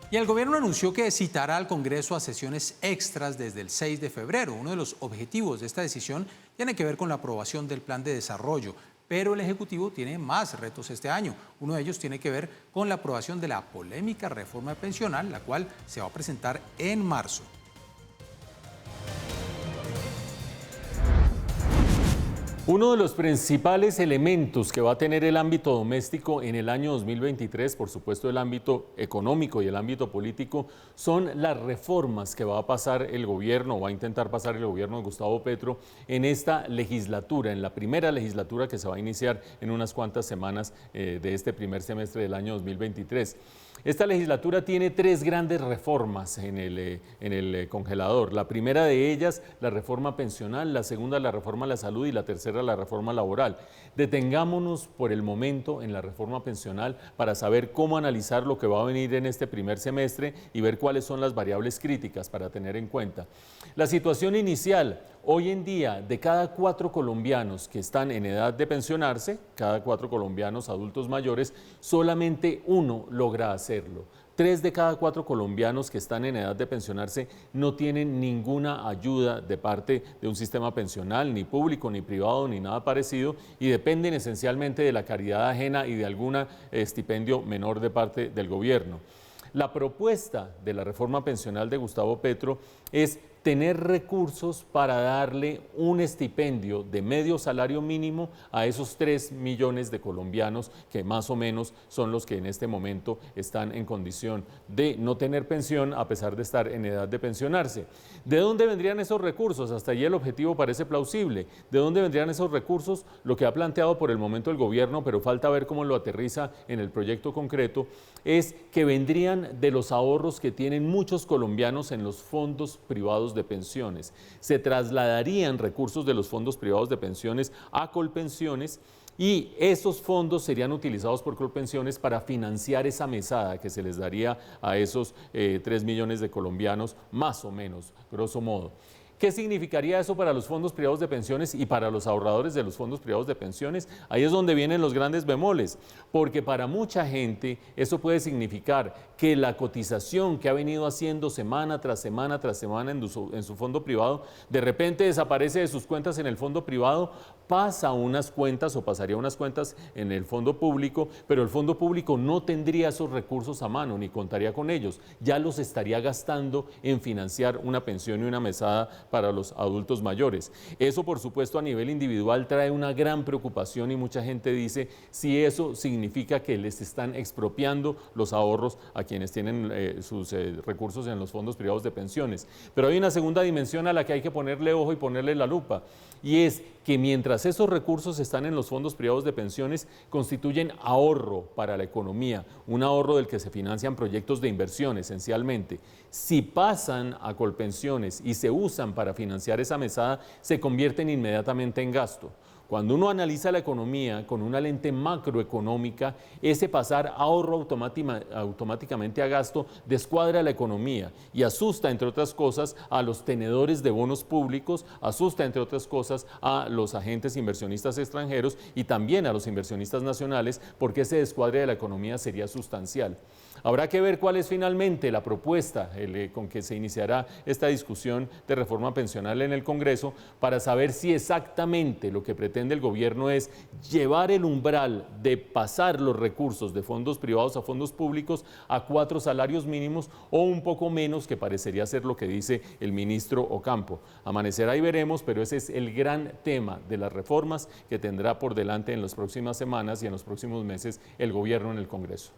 Y el gobierno anunció que citará al Congreso a sesiones extras desde el 6 de febrero. Uno de los objetivos de esta decisión tiene que ver con la aprobación del plan de desarrollo, pero el Ejecutivo tiene más retos este año. Uno de ellos tiene que ver con la aprobación de la polémica reforma pensional, la cual se va a presentar en marzo. Uno de los principales elementos que va a tener el ámbito doméstico en el año 2023, por supuesto el ámbito económico y el ámbito político, son las reformas que va a pasar el gobierno, va a intentar pasar el gobierno de Gustavo Petro en esta legislatura, en la primera legislatura que se va a iniciar en unas cuantas semanas de este primer semestre del año 2023. Esta legislatura tiene tres grandes reformas en el congelador. La primera de ellas, la reforma pensional, la segunda, la reforma a la salud y la tercera, la reforma laboral. Detengámonos por el momento en la reforma pensional para saber cómo analizar lo que va a venir en este primer semestre y ver cuáles son las variables críticas para tener en cuenta. La situación inicial, hoy en día, de cada 4 colombianos que están en edad de pensionarse, cada 4 colombianos adultos mayores, solamente 1 logra hacerlo. 3 de cada 4 colombianos que están en edad de pensionarse no tienen ninguna ayuda de parte de un sistema pensional, ni público, ni privado, ni nada parecido, y dependen esencialmente de la caridad ajena y de algún estipendio menor de parte del gobierno. La propuesta de la reforma pensional de Gustavo Petro es tener recursos para darle un estipendio de medio salario mínimo a esos 3 millones de colombianos que más o menos son los que en este momento están en condición de no tener pensión a pesar de estar en edad de pensionarse. ¿De dónde vendrían esos recursos? Hasta allí el objetivo parece plausible. ¿De dónde vendrían esos recursos? Lo que ha planteado por el momento el gobierno, pero falta ver cómo lo aterriza en el proyecto concreto, es que vendrían de los ahorros que tienen muchos colombianos en los fondos privados de pensiones. Se trasladarían recursos de los fondos privados de pensiones a Colpensiones y esos fondos serían utilizados por Colpensiones para financiar esa mesada que se les daría a esos 3 millones de colombianos, más o menos, grosso modo. ¿Qué significaría eso para los fondos privados de pensiones y para los ahorradores de los fondos privados de pensiones? Ahí es donde vienen los grandes bemoles, porque para mucha gente eso puede significar que la cotización que ha venido haciendo semana tras semana tras semana en su fondo privado, de repente desaparece de sus cuentas en el fondo privado, pasa a unas cuentas o pasaría a unas cuentas en el fondo público, pero el fondo público no tendría esos recursos a mano ni contaría con ellos, ya los estaría gastando en financiar una pensión y una mesada para los adultos mayores. Eso, por supuesto, a nivel individual trae una gran preocupación y mucha gente dice si eso significa que les están expropiando los ahorros a quienes tienen sus recursos en los fondos privados de pensiones. Pero hay una segunda dimensión a la que hay que ponerle ojo y ponerle la lupa, y es que mientras esos recursos están en los fondos privados de pensiones, constituyen ahorro para la economía, un ahorro del que se financian proyectos de inversión esencialmente. Si pasan a Colpensiones y se usan para financiar esa mesada, se convierten inmediatamente en gasto. Cuando uno analiza la economía con una lente macroeconómica, ese pasar ahorro automáticamente a gasto descuadra la economía y asusta, entre otras cosas, a los tenedores de bonos públicos, asusta, entre otras cosas, a los agentes inversionistas extranjeros y también a los inversionistas nacionales, porque ese descuadre de la economía sería sustancial. Habrá que ver cuál es finalmente la propuesta con que se iniciará esta discusión de reforma pensional en el Congreso para saber si exactamente lo que pretende el gobierno es llevar el umbral de pasar los recursos de fondos privados a fondos públicos a 4 salarios mínimos o un poco menos, que parecería ser lo que dice el ministro Ocampo. Amanecerá y veremos, pero ese es el gran tema de las reformas que tendrá por delante en las próximas semanas y en los próximos meses el gobierno en el Congreso.